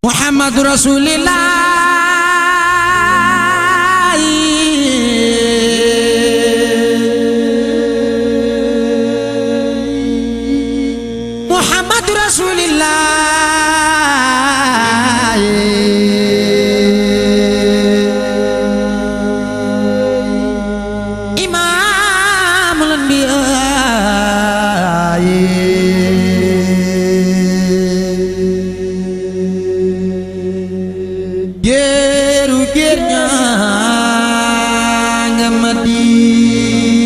محمد رسول الله محمد رسول الله إمام الأنبياء geeru geer ñanga Madina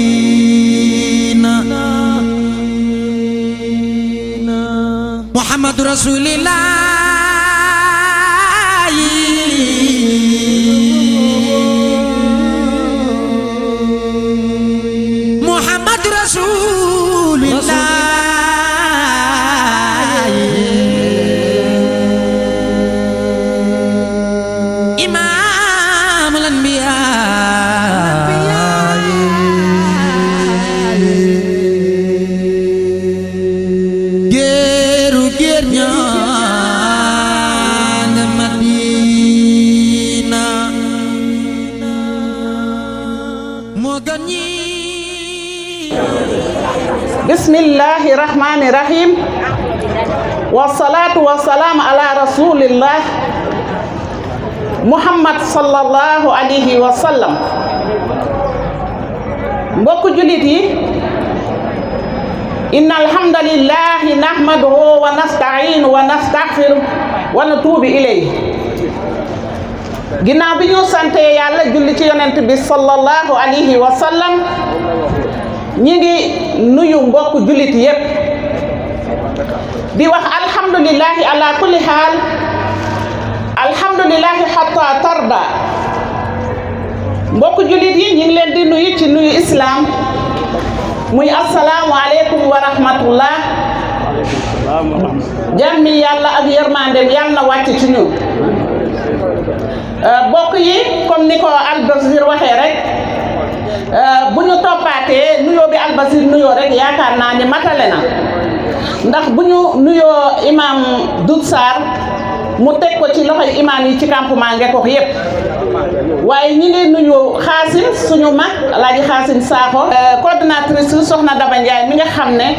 Muhammad Rasulillah Muhammad Rasulillah إمام الأنبياء geeru geer ñanga Madina moo gën ñi bismillahi rahmani rahim wassalatu wassalamu ala rasulillah Muhammad sallallahu alayhi wa sallam mbokk julit yi innal hamdalillahi nahmaduhu wa nasta'inu wa nastaghfiruh wa natubu ilayhi ginnaaw bi ñu sante yàlla julli ci yonent bi sallallahu alayhi wa sallam ñi ngi nuyu mbokk julit yépp di wax alhamdulillahi ala kulli haal alhamdulillahi hatta tarda mbokk julit yi ñu ngi leen di nuyu ci nuyu islam muy assalaamu aleykum wa rahmatullah jàmmi yàlla ak yërmandem yàlla na wàcc ci ñun mbokk yi comme ni ko Albasir waxee rek bu ñu toppaatee nuyoo bi Albasir nuyoo rek yaakaar naa ni matale na ndax bu ñu nuyoo imam Doud Sarr mu teg ko ci loxoy imam yi ci campement Ngeko yépp waaye ñi ngi nuyu Xaasim suñu mag Alaaji Xaasim Sakho coordinatrice soxna Daba Ndiaye mi nga xam ne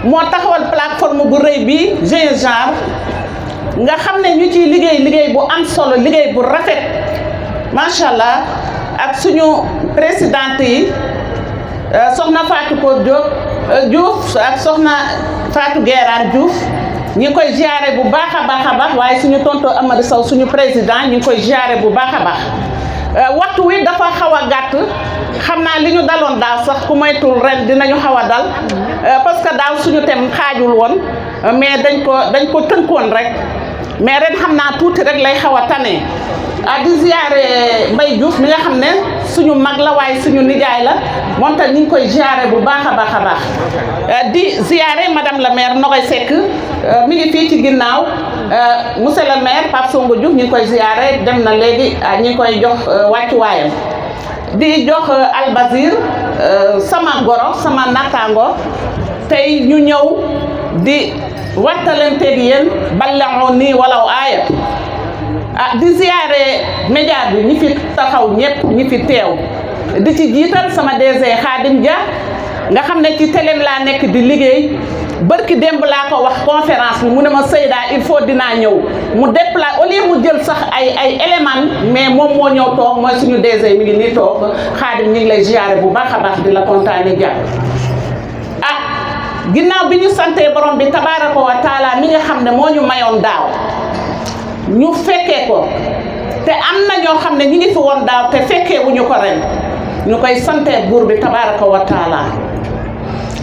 moo taxawal plateforme bu rëy bi jeune genre nga xam ne ñu ciy liggéey bu am solo liggéey bu rafet macha allah ak suñu présidente yi soxna Fatou Ko Diouf ak soxna Fatou Guérane Diouf ñi ngi koy ziare bu baax a baax waaye suñu tonto Amadou Sow suñu président ñi ngi koy ziare bu baax a baax waxtu wi dafa xaw a gàtt xam naa li ñu daloon daaw sax ku moytul ren dinañu xaw a dal parce que daaw suñu tem xaajul woon mais dañ ko tënkoon rek mais ren xam naa tuuti rek lay xaw a tane di ziare Mbaye Diouf mi nga xam ne suñu mag la waaye suñu nijaay la moom tam ñu ngi koy ziare bu baax a baax di ziare madame la maire Nogoy Seck mi ngi fii ci ginnaaw monsieur le maire Pape Songo Diouf ñu ngi koy ziare dem na léegi ñu ngi koy jox wàccuwaayam di jox Albasir sama goro sama nattaango tey ñu ñëw di waxtalanteeg yéen ballaxoo nii walaw aaya di ziare média bi ñi fi taxaw ñëpp ñi fi teew di ci jiital sama DG Khadim Dia nga xam ne ci télém laa nekk di liggéey barki démb laa ko wax conférence bi mu ne ma Zeyda il faut dinaa ñëw mu déplacé au lieu mu jël sax ay éléments mais moom moo ñëw toog mooy suñu DG mi ngi nii toog Khadim ñu ngi lay ziare bu baax a baax di la kontaane Dia ginnaaw bi ñu santee borom bi tabaaraka wa taala mi nga xam ne moo ñu mayoon daaw ñu fekkee ko te am na ñoo xam ne ñi ngi fi woon daaw te fekkee wu ñu ko ren ñu koy santee buur bi tabaaraka wa taala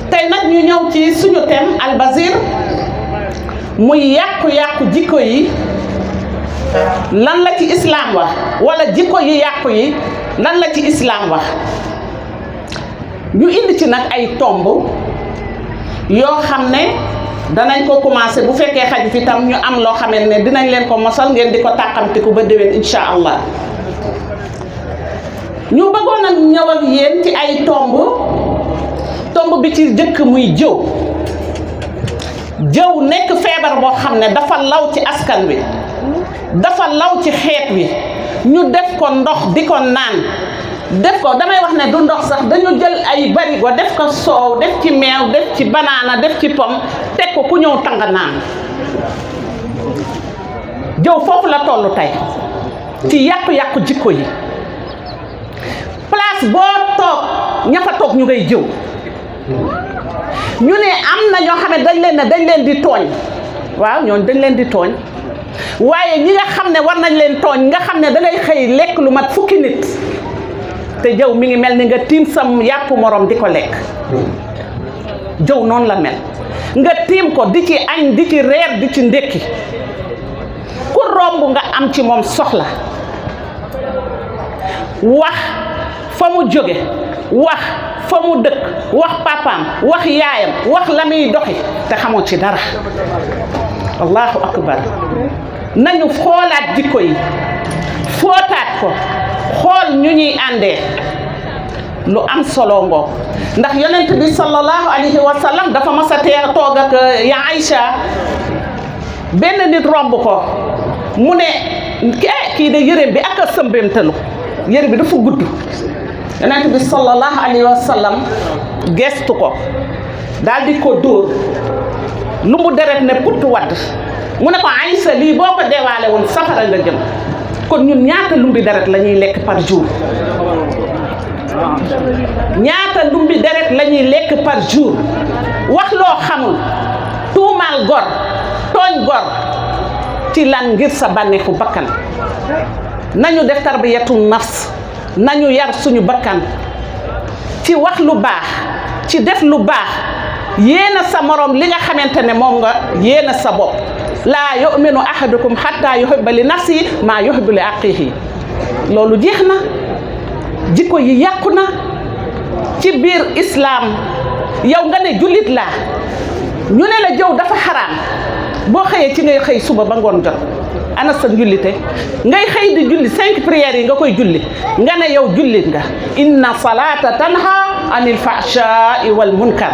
tey nag ñu ñëw ci suñu thème Albasir muy yàqu-yàqu jikko yi lan la ci islam wax wala jikko yi yàqu yi lan la ci islam wax ñu indi ci nag ay tomb yoo xam ne danañ ko commencé bu fekkee xaj fi tam ñu am loo xamante ne dinañ leen ko mosal ngeen di ko tàqamtiku ba déwén insha allah ñu bëggoon a ñëw ak yéen ci ay tomb bi ci jëkk muy jëw jëw nekk feebar boo xam ne dafa law ci askan wi dafa law ci xeet wi ñu def ko ndox di ko naan def ko damay wax ne du ndox sax dañu jël ay barigo def ko soow def ci meew def ci banaana def ci pomme teg ko ku ñëw tanga naan jëw foofu la tollu tey ci yàqu-yàqu jikko yi place boo toog ña fa toog ñu ngay jëw ñu ne am na ñoo xam ne dañ leen di tooñ waaw ñooñu dañ leen di tooñ waaye ñi nga xam ne war nañ leen tooñ nga xam ne dangay xëy lekk lu mat fukki nit te jëw mi ngi mel ni nga tiim sam yàpp morom di ko lekk jëw noonu la mel nga tiim ko di ci añ di ci reer di ci ndékki ku romb nga am ci moom soxla wax fa mu jóge wax fa mu dëkk wax papaam wax yaayam wax la muy doxi te xamoo ci dara allahu akbar nañu xoolaat jikko yi footaat ko xool ñu ñuy àndee lu am solo ngoo ndax yonent bi sallallahu alayhi wa sallam dafa mas a toog ak ya Aïcha benn nit romb ko mu ne kii de yëreem bi ak a sëmbéemtalu yëre bi dafa gudd yonent bi sallallahu alayhi wa sallam gestu ko daal di ko dóor lu mu deret ne putt wadd mu ne ko Aïcha lii boo ko deewaale woon safara nga jëm kon ñun ñaata lumbi deret la ñuy lekk par jour ñaata lumbi deret la ñuy lekk par jour wax loo xamul tuumaal gor tooñ gor ci lan ngir sa bànneexu bakkan nañu def tarbiyatu nafs nañu yar suñu bakkan ci wax lu baax ci def lu baax yéena sa morom li nga xamante ne moom nga yéena sa bopp laa yu'minu ahadukum hatta yuhibba li nafsi maa yuhibbu li axiihi loolu jeex na jikko yi yàqu na ci biir islam yow nga ne jullit laa ñu ne la jëw dafa xaraam boo xëyee ci ngay xëy suba ba ngoon jot ana sa njullite ngay xëy di julli 5 prières yi nga koy julli nga ne yow jullit nga inna salata tanha anil fahsha'i wal munkar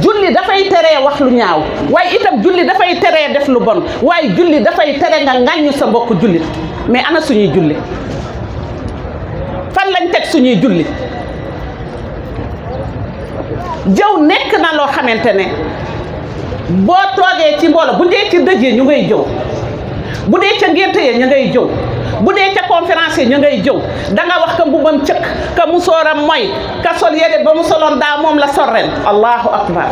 julli dafay teree wax lu ñaaw waaye itam julli dafay teree def lu bon waaye julli dafay tere nga ŋàññu sa mbokk jullit mais ana suñuy julli fan lañ teg suñuy julli jëw nekk na loo xamante ne boo toogee ci mbooloo bu dee ci dëj yi ñu ngay jëw bu dee ca ngénte ya ñu ngay jëw bu dee ca conférence yi ñu ngay jëw da nga wax ka mbubam cëkk ka mu sooram mooy ka sol yére ba mu soloon daa moom la sol ren allahu akbar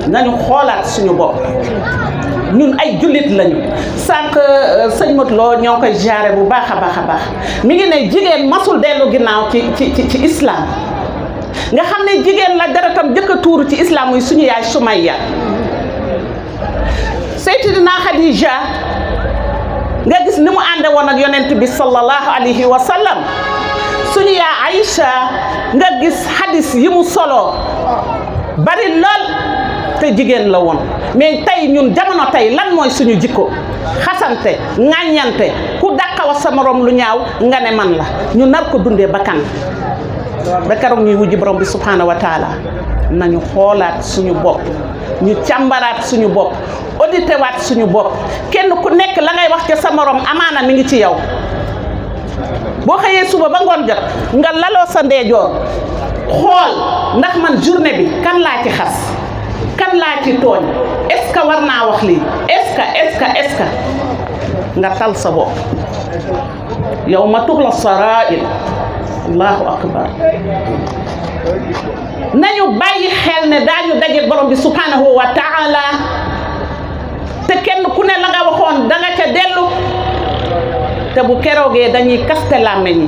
nañu xoolaat suñu bopp ñun ay jullit lañu sànq sëñ Modou Lo ñoo koy jaare bu baax a baax a baax mi ngi ne jigéen masul dellu ginnaaw ci islam nga xam ne jigéen la deretam jëkk a tuuru ci islam muy suñu yaay Sumayya Sayyidatina Khadija nga gis ni mu ànde woon ak yonent bi sallallahu alayhi wa sallam suñu yaay Aïcha nga gis hadis yi mu solo bari lool te jigéen la woon mais tey ñun jamono tey lan mooy suñu jikko xasante ŋàññante ku dàqawa sa morom lu ñaaw nga ne man la ñu nar ko dundee bakkan ba keroog ñuy wujji borom bi subhanahu wa taala nañu xoolaat suñu bopp ñu càmbaraat suñu bopp audité waat suñu bopp kenn ku nekk la ngay wax ca sa morom amaana mi ngi ci yow boo xëyee suba ba ngoon jot nga laloo sa ndeejoor xool ndax man journée bi kan laa ci xas kan laa ci tooñ est-ce que war naa wax lii est-ce que nga tal sa bopp yow ma tubla sarair allahu akbar nañu bàyyi xel ne daañu daje borom bi subhanahu wa taala te kenn ku ne la nga waxoon da nga ca dellu te bu keroogee dañuy kaste làmmeñ yi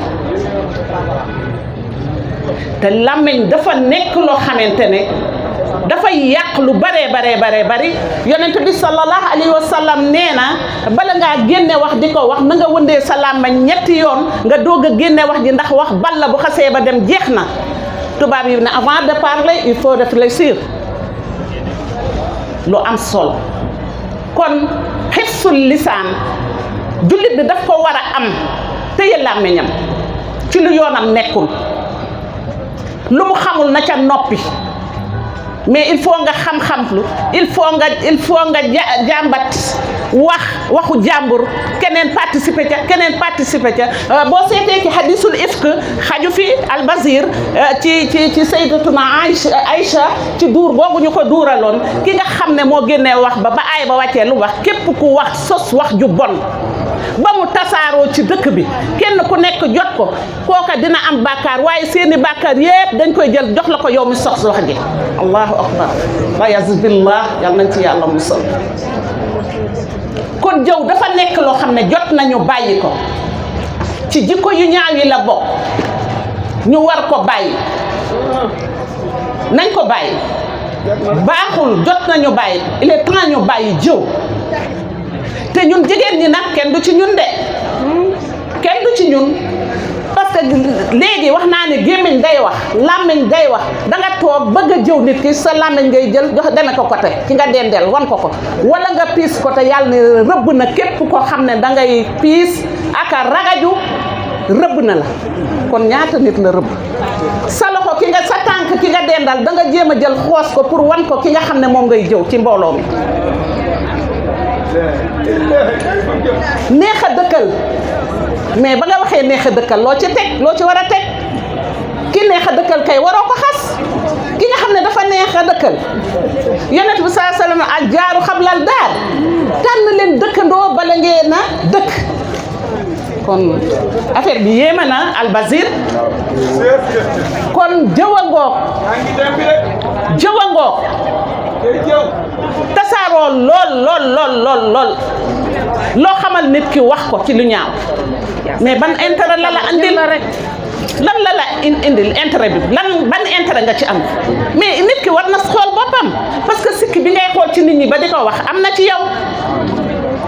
te làmmeñ dafa nekk loo xamante ne dafay yàq lu bare bari yonent bi sallallahu alayhi wa sallam nee na bala ngaa génne wax di ko wax na nga wëndee sa làmmeñ ñetti yoon nga doog a génne wax ji ndax wax bal la bu xasee ba dem jeex na tubaab yi ne avant de parler il faut réfléchir lu am solo kon xifsul lisaan jullit bi daf ko war a am téye làmmiñam ci lu yoonam nekkul lu mu xamul na ca noppi mais il faut nga xam-xamlu il faut nga jàmbat waxu jàmbur keneen participer ca boo seetee ci hadisul ifk xaju fi albazir ci sayyidatuna Aïcha ci duur boobu ñu ko duuraloon ki nga xam ne moo génnee wax ba aay ba wàccee lu wax képp ku wax sos wax ju bon ba mu tasaaroo ci dëkk bi kenn ku nekk jot ko kooka dina am bàkkaar waaye seeni bàkkaar yépp dañ koy jël jox la ko yow mi sos wax ji allahu akbar wa yazbillah yàlla nañ ci yàlla musal kon jëw dafa nekk loo xam ne jot nañu bàyyi ko ci jikko yu ñaaw yi la bokk ñu war ko bàyyi nañ ko bàyyi baaxul jot nañu bàyyi il est temps ñu bàyyi jëw te ñun jigéen ñi nag kenn du ci ñun de kenn du ci ñun parce que léegi wax naa ne gémmiñ day wax làmmiñ day wax da nga toog bëgg a jëw nit ki sa làmmiñ ngay jël jox deme ko côté ki nga dendeel wan ko wala nga piis ko te yàlla ne rëbb na képp koo xam ne da ngay piis aka ragaju rëbb na la kon ñaata nit la rëbb sa loxo ki nga sa tànk ki nga dendal da nga jéem a jël xoos ko pour wan ko ki nga xam ne moom ngay jëw ci mbooloo mi neex a dëkkal mais ba nga waxee neex a dëkkal loo ci teg loo ci war a teg ki neex a dëkkal kay waroo ko xas ki nga xam ne dafa neex a dëkkal yonent bi saa sallam ak jaaru xablal daar tànn leen dëkkandoo bala ngeen a dëkk kon affaire bi yéeme na albazir kon jëwangoog tasaaroo lool loo xamal nit ki wax ko ci lu ñaaw mais ban intérêt la andil lan la indil intérêt bi ban intérêt nga ci am mais nit ki war na xool boppam parce que sikki bi ngay xool ci nit ñi ba di ko wax am na ci yow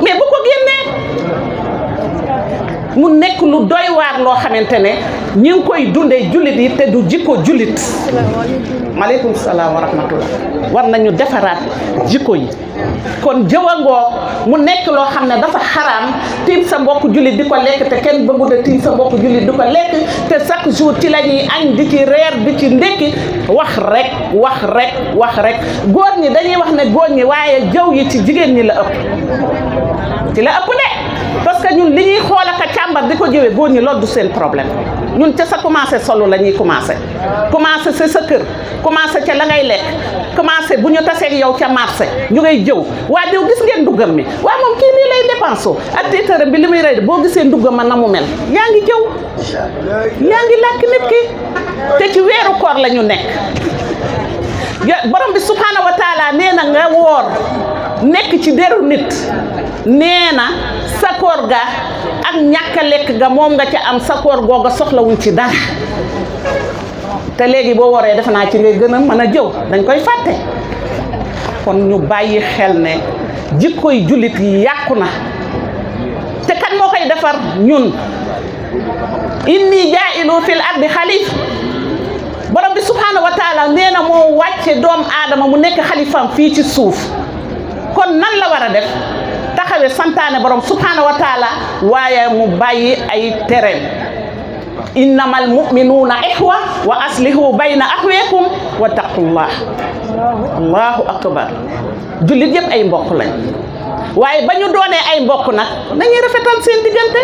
mais bu ko génnee mu nekk lu doy waar loo xamante ne ñi ngi koy dundee jullit yi te du jikko jullit maaleykum salaam wa rahmatullah war nañu defaraat jikko yi kon jëwangoo mu nekk loo xam ne dafa xaraam tiim sa mbokk jullit di ko lekk te kenn bëggu da tiim sa mbokk jullit di ko lekk te chaque jour ci la ñuy añ di ci reer di ci ndékki wax rek góor ñi dañuy wax ne góor ñi waaye jëw yi ci jigéen ñi la ëpp de parce que ñun li ñuy xool ak a càmbar di ko jëwee góor ñi loolu du seen problème ñun ca sa commencé solo la ñuy commencé sa kër commencé ca la ngay lekk commencé bu ñu taseeg yow ca marché ñu ngay jëw waa diw gis ngeen nduggam mi waa moom kii nii lay dépensé ak tiitaram bi li muy rey boo gisee nduggam ma na mu mel yaa ngi jëw yaa ngi làkk nit ki te ci weeru koor la ñu nekk borom bi subhaanahu wa taala nee na nga woor nekk ci deru nit nee na sa koor ga ak ñàkk a lekk ga moom nga ca am sa koor googa soxlawuñ ci dara te léegi boo waree defe naa ci ngay gën a mën a jëw dañ koy fàtte kon ñu bàyyi xel ne jikkoy jullit yi yàqu na te kan moo koy defar ñun inni jaa'ilu fil ardi xalif borom bi subhaanahu wa taala nee na moo wàcce doom aadama mu nekk xalifam fii ci suuf kon nan la war a def taxawee santaane borom subhaanahu wa taala waaye mu bàyyi ay tereem innamal mu'minuuna ixwa wa aslihu bayna axweekum wa taqullah allahu akbar jullit yëpp ay mbokk lañ waaye ba ñu doonee ay mbokk nag nañuy rafetal seen diggante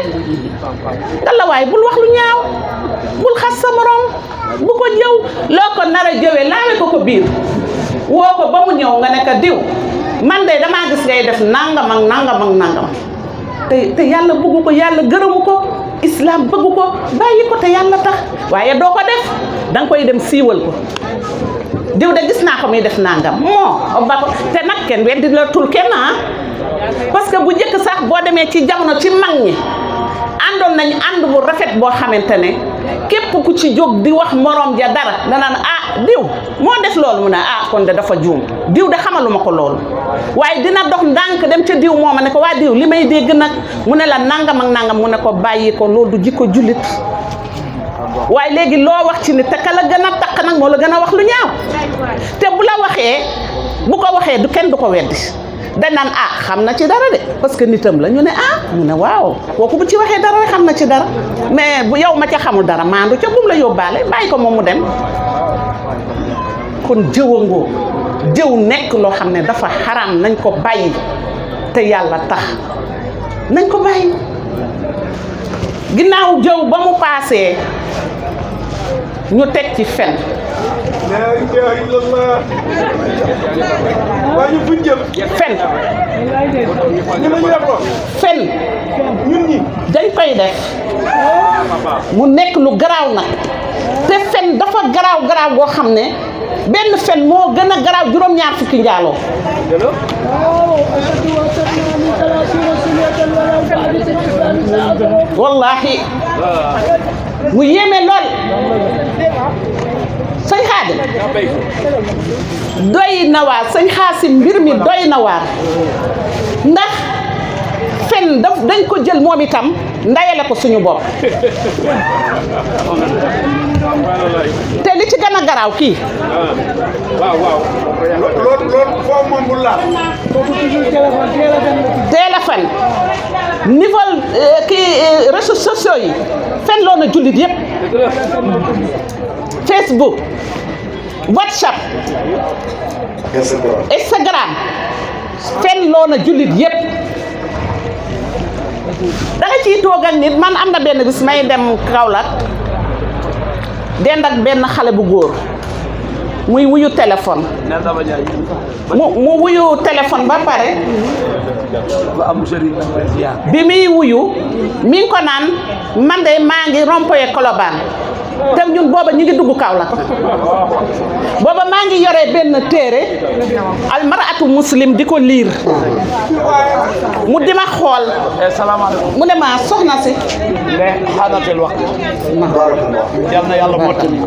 ngalla waaye bul wax lu ñaaw bul xas sa morom bu ko jëw loo ko nar a jëwee laawe ko biir woo ko ba mu ñëw nga ne ko diw man de damaa gis ngay def nangam te yàlla bëggu ko yàlla gërëmu ko islam bëggu ko bàyyi ko te yàlla tax waaye doo ko def danga koy dem siiwal ko diw de gis naa ko muy def nangam ba ko te nag kenn weddi la tul kenn parce que bu njëkk sax boo demee ci jamono ci mag ñi àndoon nañ ànd bu rafet boo xamante ne képp ku ci jóg di wax morom ja dara danaan diw moo def loolu mu ne kon de dafa juum diw de xamaluma ko loolu waaye dina dox ndànk dem ca diw mooma ne ko waa diw li may dégg nag mu ne la nangam ak nangam mu ne ko bàyyi ko loolu du jikko jullit waaye léegi loo wax ci nit te ka la gën a taq nag moo la gën a wax lu ñaaw te bu la waxee bu ko waxee du kenn du ko weddi dañ naan xam na ci dara de parce que nitam la ñu ne mu ne waaw kooku bu ci waxee dara rek xam na ci dara mais bu yow ma ca xamul dara maandu ca bum la yóbbaale bàyyi ko moom mu dem kon jëwangoo jëw nekk loo xam ne dafa xaraam nañ ko bàyyi te yàlla tax nañ ko bàyyi ginnaaw jëw ba mu paasee ñu teg ci fen la ilaha illallah waa ñu fuñ jëm fen ñu ma ñu def ko fen ñun ñi dañ koy def mu nekk lu garaaw nag te fen dafa garaaw boo xam ne benn fen moo gën a garaaw juróom-ñaar fukki njaaloo wallahi mu yéeme lool sëñ Xaadim doy na waar sëñ Xaasim mbir mi doy na waar ndax fen dañ ko jël moom itam ndayale ko suñu bopp te li ci gën a garaaw kii waaw loolu foofu moom bu laal téléphone niveau kii réseaux sociaux yi fen loo na jullit yëpp Facebook WhatsApp Instagram fen loo na jullit yëpp da nga ciy toog ak nit man am na benn bis may dem Kaolack dend ak benn xale bu góor muy wuyu téléphone mu wuyu téléphone ba pare bi muy wuyu mi ngi ko naan man de maa ngi rompoye Colobane te ñun booba ñu ngi dugg Kaolack booba maa ngi yore benn téere almaratu muslim di ko liir mu di ma xool mu ne ma soxna si xaanatel wax yal na yàlla mottali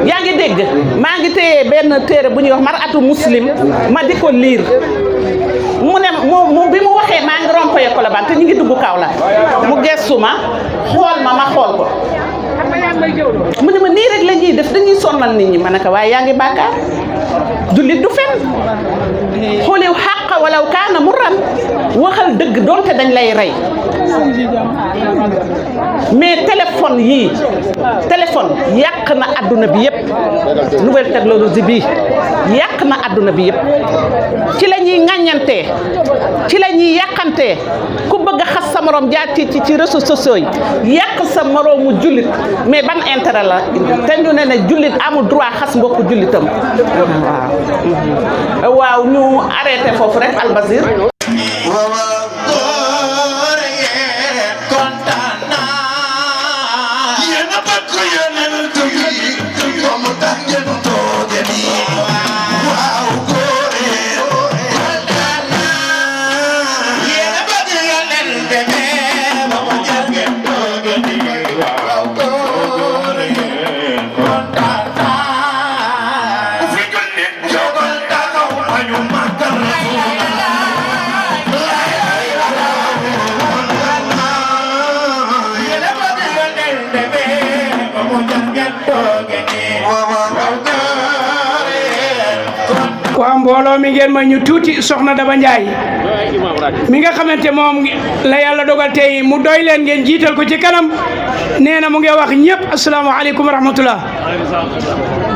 yaa ngi dégg maa ngi téye benn téere bu ñuy wax maratu muslim ma di ko liir mu ne mu bi mu waxee maa ngi rompoye Colobane te ñu ngi dugg Kaolack mu gestu ma xool ma xool ko mu ne ma nii rek la ñuy def dañuy sonnal nit ñi ma ne ko waaye yaa ngi bàkkaar jullit du fen xooliw xàq walaw kaana murran waxal dëgg doonte dañ lay rey mais téléphone yàq na adduna bi yëpp nouvelle technologie bi yàq na adduna bi yëpp ci la ñuy ŋàññantee ci la ñuy yàqantee ku bëgg a xas sa morom jaar ci réseaux sociaux yi yàq sa moroomu jullit mais ban intérêt la te ñu ne jullit amul droit xas mbokku jullitam waaw ñu arrêté foofu rek Albasir waaw mbooloo mi ngeen ma ñu tuuti soxna Daba Ndiaye mi nga xamante moom la yàlla dogal tey mu doy leen ngeen jiital ko ci kanam nee na mu ngi wax ñëpp asalaamaaleykum wa rahmatullah.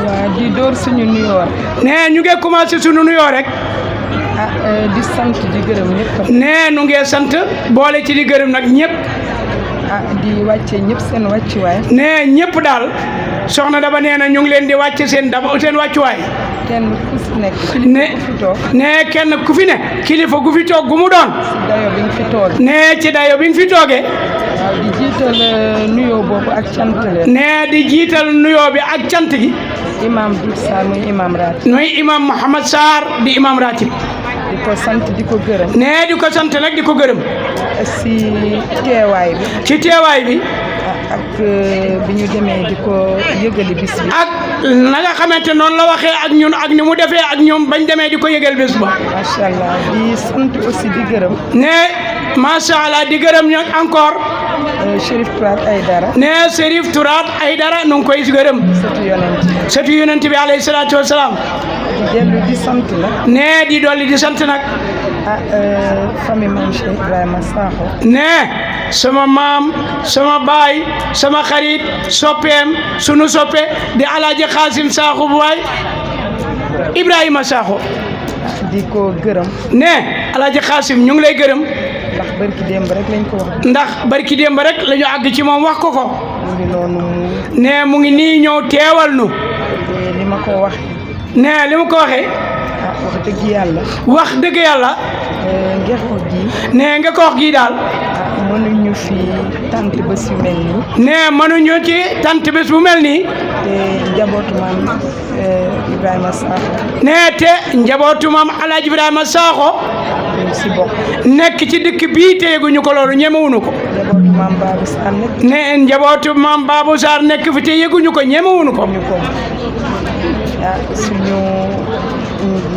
waaw di door suñu nuyoo. nee ñu ngi commencé suñu nuyoo rek. di sant di gërëm ñëpp. nee nu ngi sant boole ci di gërëm nag ñëpp. di wàcce ñëpp seen wàccuwaay. nee ñëpp daal soxna Daba nee na ñu ngi leen di wàcce seen wàccuwaay. kenn ku fi nekk. nee kenn ku fi ne kilifa gu fi toog gu mu doon. ci dayo bi nga fi toog. nee ci dayo bi nga fi toogee. waaw di jiital nuyoo boobu ak cant leen. nee di jiital nuyoo bi ak cant gi. imam Doudou Sarr muy imam ratib. muy imam Mouhamed Sarr di imam ratib. di ko sant di ko gërëm. nee di ko sant nag di ko gërëm. si teewaay bi. ci teewaay bi. ak bi ñu demee di ko yëgali bis bi. ak na nga xamante noonu la waxee ak ñun ak ni mu defee ak ñoom bañ demee di ko yëgal bés ba. macha allah di sant aussi di gërëm. ne macha allah di gërëm ñoom encore. Chérif Tourate Aïdara. ne Chérif Tourate Aïdara nu ngi koy gërëm. sëtu yonent. sëtu yonent bi alayhi salaatu wa salaam. di dellu di sant nag. ne di dolli di sant nag. famille maam Cheikh Ibrahima Sakho. ne sama maam sama baay sama xarit soppeem sunu soppe di Alaaji Xaasim Sakho bu waay Ibrahima Sakho. di ko gërëm. ne Alaaji Xaasim ñu ngi lay gërëm. ndax barki démb rek lañ ko wax. ndax barki démb rek la ñu àgg ci moom wax ko ko. mu ngi noonu. ne mu ngi nii ñëw teewal nu. li ma ko wax. ne li mu ko waxee. wax dëgg yàlla. wax dëgg yàlla. ngexox gi. ne nga ko wax gii daal. mënuñu fi tant bés yu mel nii. ne mënuñu ci tant bés bu mel nii. te njabootu maam Ibrahima Sakho. ne te njabootu maam Alaaji Ibrahima Sakho. ñu si bokk. nekk ci dëkk bii te yëguñu ko loolu ñemewuñu ko. njabootu maam Babou Sarr nekk. ne njabootu maam Babou Sarr nekk fi te yëguñu ko ñemewuñu ko. ñu ko suñu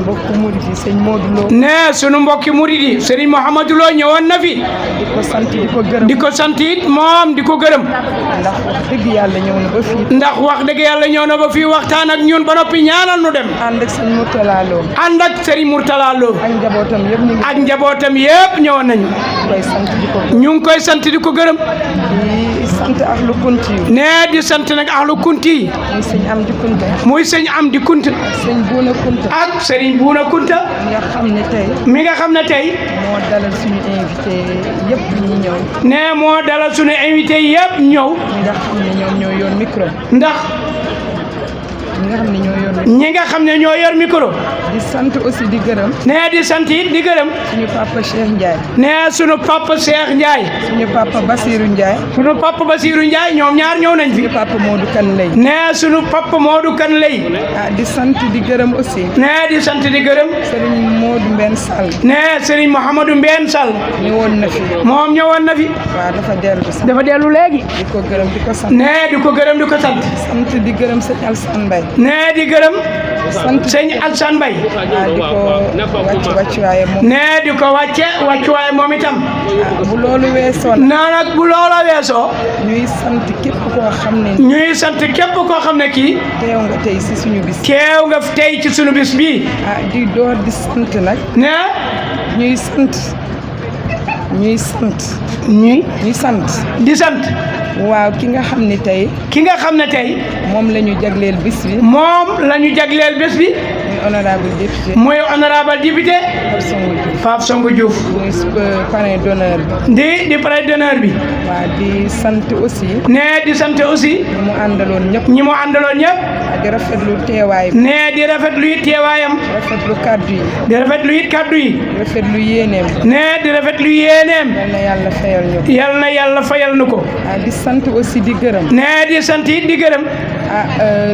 mbokku murid yi sëñ Modou Lo. ne sunu mbokki murid yi Serigne Mouhamadou Lo ñëwoon na fi. di ko sant di ko gërëm. di ko sant it moom di ko gërëm. ndax wax dëgg yàlla ñëw na ba fii. ndax wax dëgg yàlla ñëw na ba fii waxtaan ak ñun ba noppi ñaanal nu dem. ànd ak sëñ Mourtala Lo. ànd ak Serigne Mourtala Lo. ak njabootam yëpp ñu ngi. ak njabootam yëpp ñëwoon nañu. koy sant di ko gërëm. ñu ngi koy sant di ko gërëm. di sant ahlu kunti yi. ne di sant nag ahlu kunti yi. muy sëñ am di kunta. muy sëñ am di kunta. sëñ Buuna Kunta. ak Serigne Buuna Kunta. nga xam ne tey. mi nga xam ne tey. moo dalal suñu invité yëpp ñi ñëw. ne moo dalal suñu invité yëpp ñëw. ñi nga xam ne ñoom ñoo yor micro. ndax. ñi nga xam ne ñoo yor. ñi nga xam ne ñoo yor micro. di sant aussi di gërëm. ne di sant it di gërëm. suñu papa Cheikh Ndiaye. ne suñu papa Cheikh Ndiaye. suñu papa Basirou Ndiaye. suñu papa Basirou Ndiaye ñoom ñaar ñëw nañ fi. suñu papa Modou Kane Lay. ne suñu papa Modou Kane Lay. di sant di gërëm aussi. ne di sant di gërëm. Serigne Modou Mbène Sall. ne Serigne Mouhamadou Mbène Sall. ñëwoon na fi. moom ñëwoon na fi. waaw dafa dellu sax. dafa dellu léegi. di ko gërëm di ko sant. ne di ko gërëm di ko sant. sant di gërëm sëñ Alsane Mbaye. ne di gërëm. sant sëñ Alsane Mbaye. di ko wàccuwaayam moom. ne di ko wàccuwaay moom itam. bu loolu weesoo nag bu loola weesoo. ñuy sant képp koo xam ne. ñuy sant képp koo xam ne kii. teew nga tey si suñu bis. teew nga tey ci suñu bis bii. di door di sant nag. ne. ñuy sant. ñuy sant. di sant. waaw ki nga xam ne tey. ki nga xam ne tey. moom la ñu jagleel bis bi. moom la ñu jagleel bés bi. muy honorable député. muy honorable député. Pape Songo Diouf. muy parrain d'honneur bi. di parrain d'honneur bi. waaw di sant aussi. ne di sant aussi. ñi mu àndaloon ñëpp. ñi mu àndaloon ñëpp. di rafetlu teewaay bi. ne di rafetlu it teewaayam. rafetlu kaddu yi. di rafetlu it kaddu yi. rafetlu yéeneem. ne di rafetlu yéeneem. yal na yàlla fayal ñu. yal na yàlla fayal nu ko. di sant aussi di gërëm. ne di sant it di gërëm.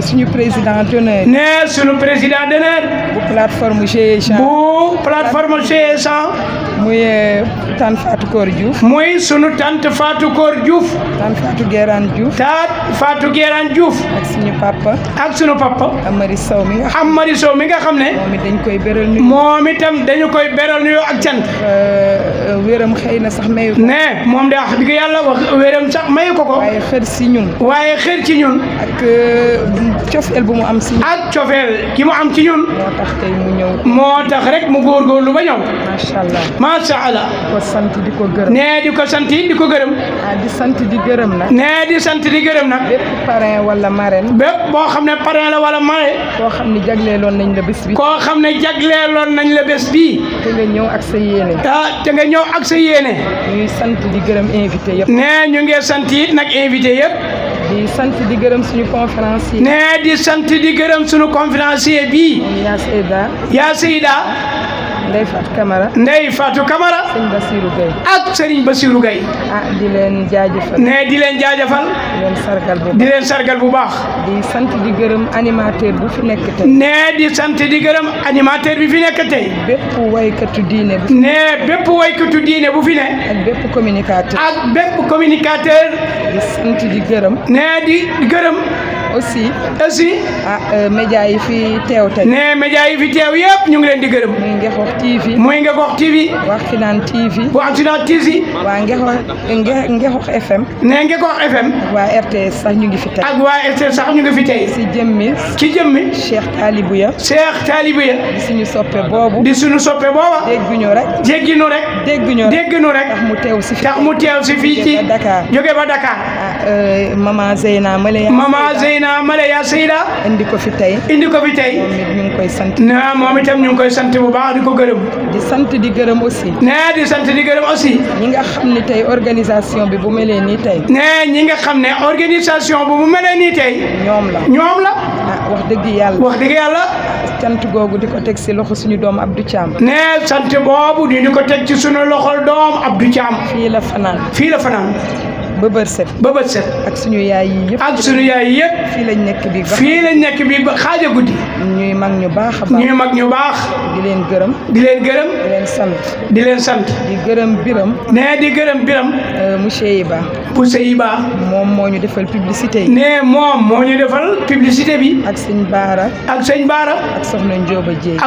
suñu président d'honneur. ne suñu président d'honneur. bu plateforme GIE. bu plateforme GIE. muy tante Fatou Koor Diouf. muy sunu tante Fatou Koor Diouf. tante Fatou Guérane Diouf. Fatou Guérane Diouf. ak suñu papa. ak sunu papa. Amary Sow mi nga. Amary Sow mi nga xam ne. moom it dañ koy beral nuyu. moom itam dañu koy beral nuyu ak cant. wéram xëy na sax mayu ko. ne moom de wax dëgg yàlla wax wéram sax mayu ko ko. waaye xër si ñun. waaye xër ci ñun. ak cofeel bu mu am si ñun. ak cofeel ki mu am ci ñun. moo tax tey mu ñëw. moo tax rek mu góorgóorlu ba ñëw. macha allah. macha allah. di ko sant di ko gërëm. ne di ko sant di ko gërëm. di sant di gërëm nag. ne di sant di gërëm nag. bépp parrain wala marraine. bépp boo xam ne parrain la wala marraine. koo xam ne jagleeloon nañ la bés bi. koo xam ne jagleeloon nañ la bés bii. te nga ñëw ak sa yéene. te nga ñëw ak sa yéene. ñuy sant di gërëm invité yëpp. ne ñu ngi sant it nag invité yëpp. di sant di gërëm suñu conférencier. ne di sant di gërëm suñu conférencier bii. yaa Zeyda. yaa Zeyda. Ndeye Fatou Camara. Ndeye Fatou Camara. Sëñ Bassirou Gueye. ak Serigne Bassirou Gueye. di leen jaajëfal. ne di leen jaajëfal. di leen sargal bu baax. di leen sargal bu baax. di sant di gërëm animateur bu fi nekk tey. ne di sant di gërëm animateur bi fi nekk tey. bépp waykatu diine bu. ne bépp waykatu diine bu fi ne. ak bépp communicateur. ak bépp communicateur. di sant di gërëm. ne di gërëm. aussi aussi média yi fi teew tey ne média yi fi teew yëpp ñu ngi leen di gërëm muy Ngexox TV muy Ngexox TV Waxinaan TV Waxinaan TV waa Ngexox FM ne Ngexox FM waa RTS sax ñu ngi fi tey ak waa RTS sax ñu ngi fi tey ci jëmmi Cheikh Talibou ya di suñu soppe boobu dégguñu rek tax mu teew si fii ci Dakar jóge ba Dakar maman Zeyna Malaya Zeyda indi ko fi tey moom it ñu ngi koy sant moom itam ñu ngi koy sant bu baax di ko gërëm di sant di gërëm aussi ñi nga xam ne tey organisation bi bu melee nii tey ñi nga xam ne organisation bu melee nii tey ñoom la wax dëgg yàlla sant googu di ko teg si loxo suñu doom Abdou Thiam sant boobu di ko teg ci suñu loxol doom Abdou Thiam fii la fanaan ba bët set ak suñu yaay yi yëpp fii lañ nekk biig ba xaaja guddi ñuy mag ñu baax di leen gërëm di leen sant di gërëm Biram monsieur Iba moom moo ñu defal publicité yi moom moo ñu defal publicité bi ak sëñ Baara ak soxna Njóoba Jéey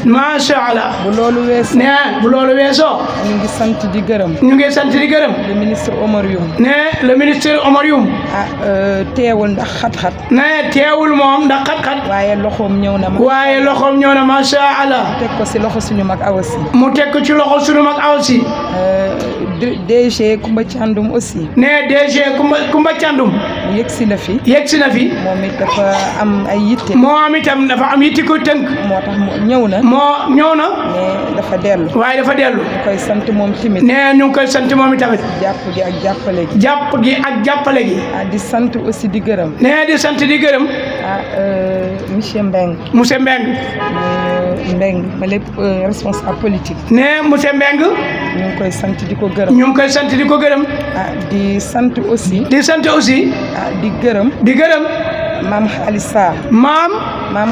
macha allah bu loolu weesoo ñu ngi sant di gërëm le ministre Omar Youm teewul ndax xat-xat teewul moom ndax xat-xat waaye loxoom ñëw na macha allah teg ko si loxo suñu mag Awa Si mu teg ko ci loxo suñu mag Awa Si DG Kumba Thiandoum aussi DG Kumba Thiandoum yegsi na fi moom it dafa am ay yitte ko tënk moo tax ñëw na mais dafa dellu ñu koy sant moom tamit ñu ngi koy sant moom tamit jàpp gi ak jàppale gi di sant aussi di gërëm monsieur Mbeng ma lépp responsable politique monsieur Mbeng ñu ngi koy sant di ko gërëm di sant aussi di gërëm maam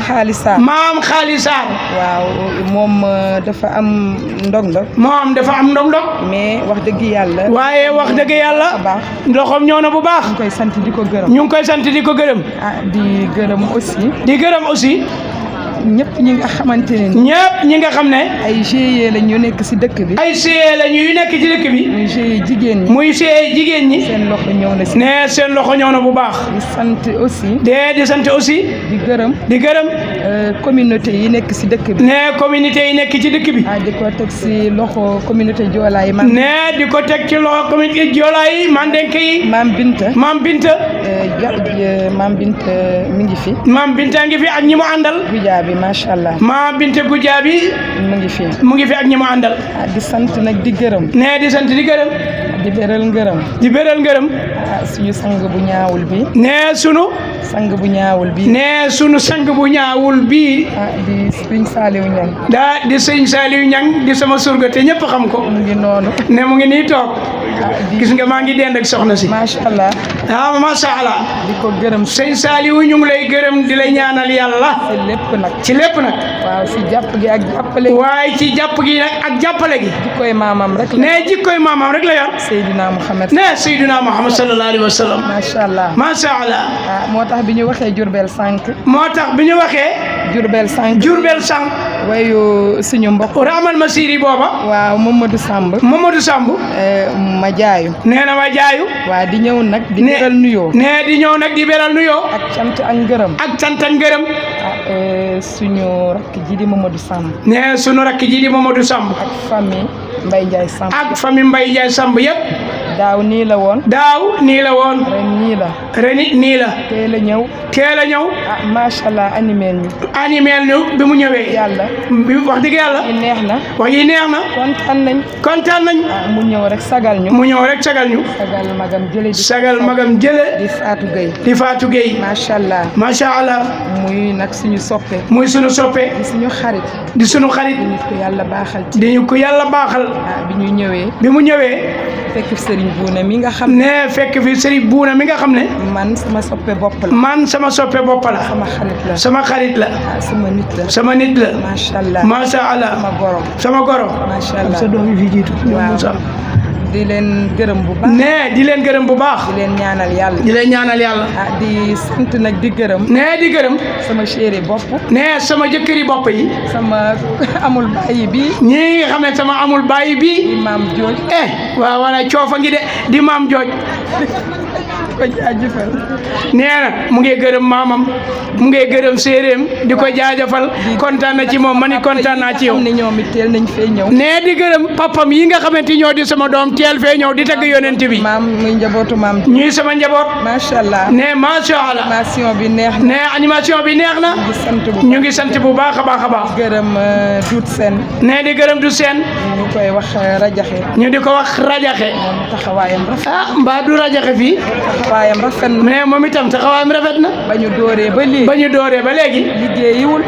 Xaalis Sarr waaw moom dafa am ndog-ndog mais wax dëgg yàlla baax ndoxam ñëw na bu baax ñu ngi koy sant di ko gërëm di gërëm aussi ñëpp ñi nga xam ne ay GIE la ñu nekk ci dëkk bi muy GIE jigéen ñi seen loxo ñëw na ci seen loxo ñëw na bu baax di sant aussi di gërëm communauté yi nekk ci dëkk bi di ko teg ci loxo communauté Joola yi di ko teg ci loxo communauté Joola yi Mandenke yi Maam Binta mi ngi fi ak ñi mu àndal macha allah Maam Binta Gujaabi mu ngi fi ak ñi mu àndal di sant nag di gërëm di beral ngërëm suñu sang bu ñaawul bi sunu sang bu ñaawul bi di sëñ Saliou Niang di sëñ Saliou Niang di sama surga te ñëpp xam ko mu ngi noonu mu ngi nii toog gis nga maa ngi dend ak soxna si macha allah macha allah di ko gërëm sëñ Saliou ñu ngi lay gërëm di lay ñaanal yàlla ci lépp nag waaw ci jàpp gi ak jàppale waaye ci jàpp gi nag ak jàppale gi jikkoy maamam rek la yor Seydina Muhammad sallallahu alayhi wa sallam macha allah moo tax bi ñu waxee Jurbel sànq Jurbel sànq wayu suñu mbokk Ramal Masiri booba waaw Mamadou Samb ma jaayu waaw di ñëw nag di beral nuyoo di beral nuyoo ak cant ak ngërëm suñu rakk ji di Mamadou Samb ak famille Mbaye Ndiaye Samb yëpp daaw nii la woon ren nii la teel a ñëw macha allah animeel ñu bi mu ñëwee wax dëgg yàlla wax yi neex na kontaan nañ mu ñëw rek sagal ñu sagal magam jële di Fatou Gueye macha allah muy nag suñu soppe di suñu xarit di ñu ko yàlla baaxal bi mu ñëwee fekk fi Serigne Bouna mi nga xam ne man sama soppe bopp la sama xarit la sama nit la macha allah sama goro macha allah sa doom yi fi jiitu di leen gërëm bu baax. nee di leen gërëm bu baax. di leen ñaanal yàlla. di leen ñaanal yàlla. di sant nag di gërëm. nee di gërëm. sama chéri bopp. nee sama jëkkëri bopp yi. sama amul bàyyi bi. ñi nga xam ne sama amul bàyyi bi. di maam Jooj. waaw wala coofa ngi de di maam Jooj. ko jaajëfal. nee na mu ngi gërëm maamam mu ngi gërëm séeréem di ko jaajëfal kontaan na ci moom ma ni kontaan naa ci yow. ne ñoom it teel nañ fee ñëw. nee di gërëm papam yi nga xamante ñoo di sama doom teel fee ñëw di tagg yonent bi. maam muy njabootu maam. ñuy sama njaboot. macha allah. nee macha allah. animation bi neex na. nee animation bi neex na. ñu ngi sant bu baax a baax a baax. gërëm Dout Sène. nee di gërëm du seen. ñu koy wax rajaxe. ñu di ko wax rajaxe. moom taxawaayam rafet. mbaa du rajaxe fii. taxawaayam rafet na. mais moom itam taxawaayam rafet na. ba ñu dooree ba léegi. ba ñu dooree ba léegi.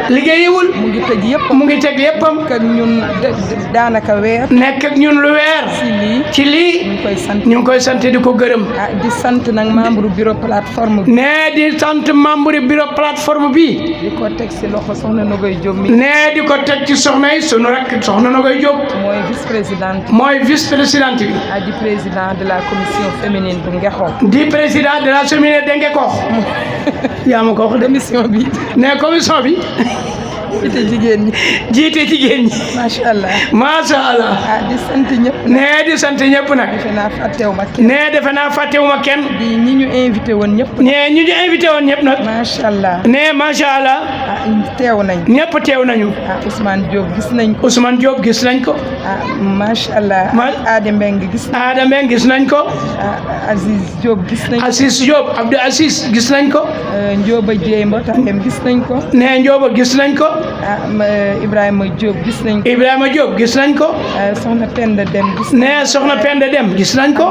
liggéeyiwul. mu ngi tëj yëppam. mu ngi teg yëppam. ak ñun daanaka weer. nekk ak ñun lu weer. ci lii. ñu ngi koy sant. ñu ngi koy sant di ko gërëm. di sant nag membre bureau plateforme bi. nee di sant membre bureau plateforme bi. di ko teg si loxo soxna Nogoy Diop mi. nee di ko teg ci soxna yi sunu rakk soxna Nogoy Diop. mooy vice présidente. mooy vice présidente bi. di président de la commission féminine bu Ngexo. di président de la cheminée de Ngexo. yaa ma ko wax commission bi. nee commission bi. jiite jigéen ñi. macha allah. macha allah. di sant ñëpp. nee di sant ñëpp nag. defe naa fàttewuma kenn. nee defe naa fàttewuma kenn. di ñi ñu invité woon ñëpp. nee ñi ñu invité woon ñëpp nag. macha allah. nee macha allah. teew nañ. ñëpp teew nañu. Ousmane Diop gis nañ ko. Ousmane Diop gis nañ ko. macha allah. Aada Mbeng gis nañ ko. Aada Mbeng gis nañ ko. Aziz Diop gis nañ ko. Aziz Diop Abdou Aziz gis nañ ko. Ndioba Dieye mbootaayam gis nañ ko. nee Ndioba gis nañ ko. Ibrahima Diop gis nañ ko. Ibrahima Diop gis nañ ko. soxna Penda Dem gis nañ ko. nee soxna Penda Dem gis nañ ko.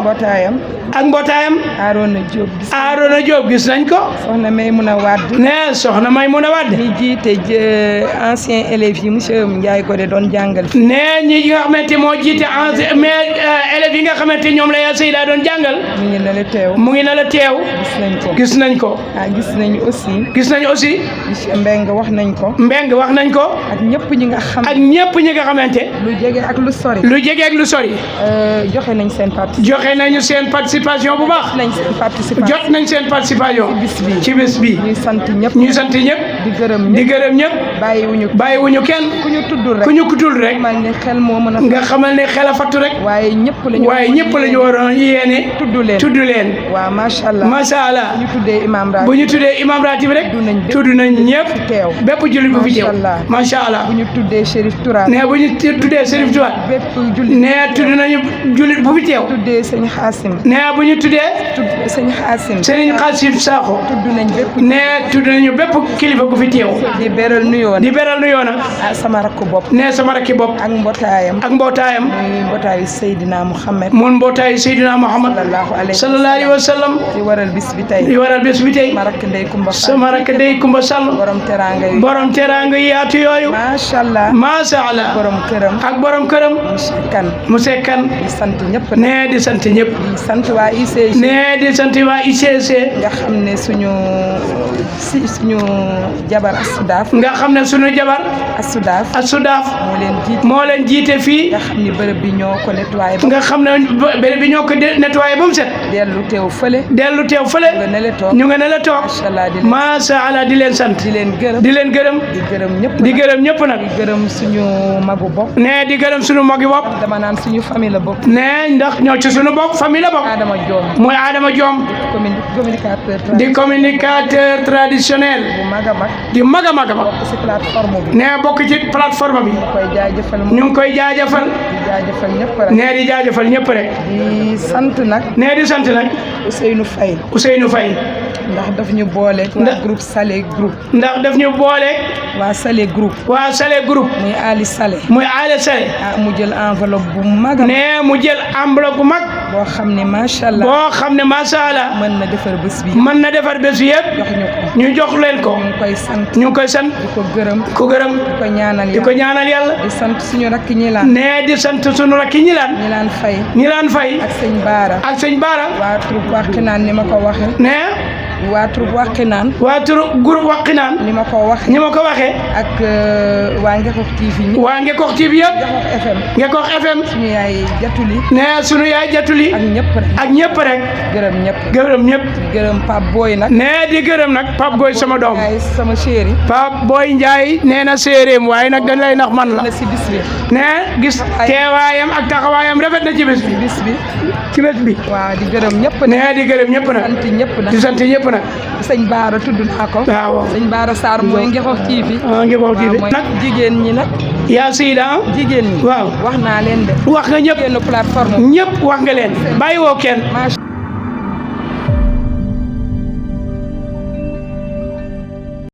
ak mbootaayam. Arona Diop gis nañ ko. Arona Diop gis nañ ko. soxna Maymuna Wade. nee soxna Maymuna Wade. ñi jiite ancien élèves yi monsieur Ndiaye Godé doon jàngal. nee ñi nga xamante moo jiite ancien mais élèves yi nga xamante ñoom la yaa Zeyda doon jàngal. mu ngi na la teew. mu ngi na la teew. gis nañ ko. gis nañ ko. gis nañ aussi. monsieur Mbeng wax nañ ko. ak ñëpp ñi nga xam. xamante. lu jege ak lu sori. joxe nañ seen participation bu baax. jot nañ seen participation. ci bés bi. ñuy sant ñëpp. di gërëm ñëpp. bàyyiwuñu kenn. ku ñu tuddul rek. nga xamal ne xel a fattu rek. waaye ñëpp lañu waroon yéene. tudd leen. waaw macha allah. bu ñu tuddee imam ratib rek. tudd nañ ñëpp. bépp jullit bu fi teew. macha allah. bu ñu tuddee Chérif Tourate. nee bu ñu tuddee Chérif Tourate. bépp jullit. nee tudd nañu jullit bu fi teew. tuddee sëñ Xaasim. nee bu ñu tuddee. sëñ Xaasim. sëñ Xaasim Sakho. tudd nañ bépp. nee tudd nañu bépp kilifa bu fi teew. di beral nuyoo nag. sama rakku bopp. nee sama rakki bopp. ak mbootaayam. muy mbootaayu Seydina Muhammad. mbootayu Seydina Muhammad. sallallahu alayhi wa sallam. di waral bis bi tey. sama rakk Ndey Kumba Sall. borom teraanga yi yaatu yooyu. macha allah. ak borom këram. monsieur Kane. di sant ñëpp. nee di sant ñëpp. di sant waa ICC. nee di sant waa ICC. nga xam ne suñu jabar Asudaaf. nga xam ne suñu jabar. Asudaaf. moo leen jiite fii. nga xam ne bërëb bi ñoo ko nettoyé. nga xam ne bërëb bi ñoo ko nettoyé ba mu set. dellu teew fële. ñu nga ne la toog. macha allah di leen sant. di leen gërëm. di gërëm ñëpp nag. di gërëm suñu magu bopp. nee di gërëm suñu magi bopp. dama naan suñu famille la bopp. nee ndax ñoo ci suñu bopp famille la bopp. mooy Adama Diom. di communicateur traditionnel. di mag a mag. nee bokk ci plateforme bi. ñu ngi koy jaajëfal. nee di jaajëfal ñëpp rek. di sant nag. nee di sant nag. Ousseynou Faye. ndax daf ñu boole. waa groupe Salé groupe. waa Salé groupe. muy Ali Salé. mu jël enveloppe bu mag. nee mu jël enveloppe bu mag. boo xam ne macha allah. mën na defar bés bi. yëpp. ñu jox leen ko. ñu ngi koy sant. di ko gërëm. di ko ñaanal yàlla. di sant suñu rakk ñi laan. nee di sant suñu rakk ñi laan. ñi laan fay. ak sëñ Baara. waa troupe Waxinaan ni ma ko waxee. nee waa troupe Waqinaan. waa troupe groupe Waqinaan. ni ma ko waxee. ni ma ko waxee. ak waa Ngekokh TV. waa Ngekokh TV yëpp. Ngekokh FM. Ngekokh FM. suñu yaay jatuli. nee sunu yaay jatuli. ak ñëpp rek. ak ñëpp rek. gërëm ñëpp. gërëm ñëpp. di gërëm Pape Boy nag. nee di gërëm nag Pape Boy sama doom. sama chéri. Pape Boy Ndiaye nee na séeréem waaye nag dañ lay nax man la. si bis bi. nee gis teewaayam ak taxawaayam rafet na ci bés bi. ci bés bi. waaw di gërëm ñëpp. nee di gërëm ñëpp nag. sant ñëpp nag. di sant ñëpp nag. sëñ Baara tudd naa ko. waaw sëñ Baara Sarr mooy Ngekokh TV. Ngekokh TV nag jigéen ñi nag. yaa Zeyda. jigéen ñi. waaw wax naa leen de. wax nga ñëpp. jigéenu plateforme. ñëpp wax nga leen. bàyyi woo kenn.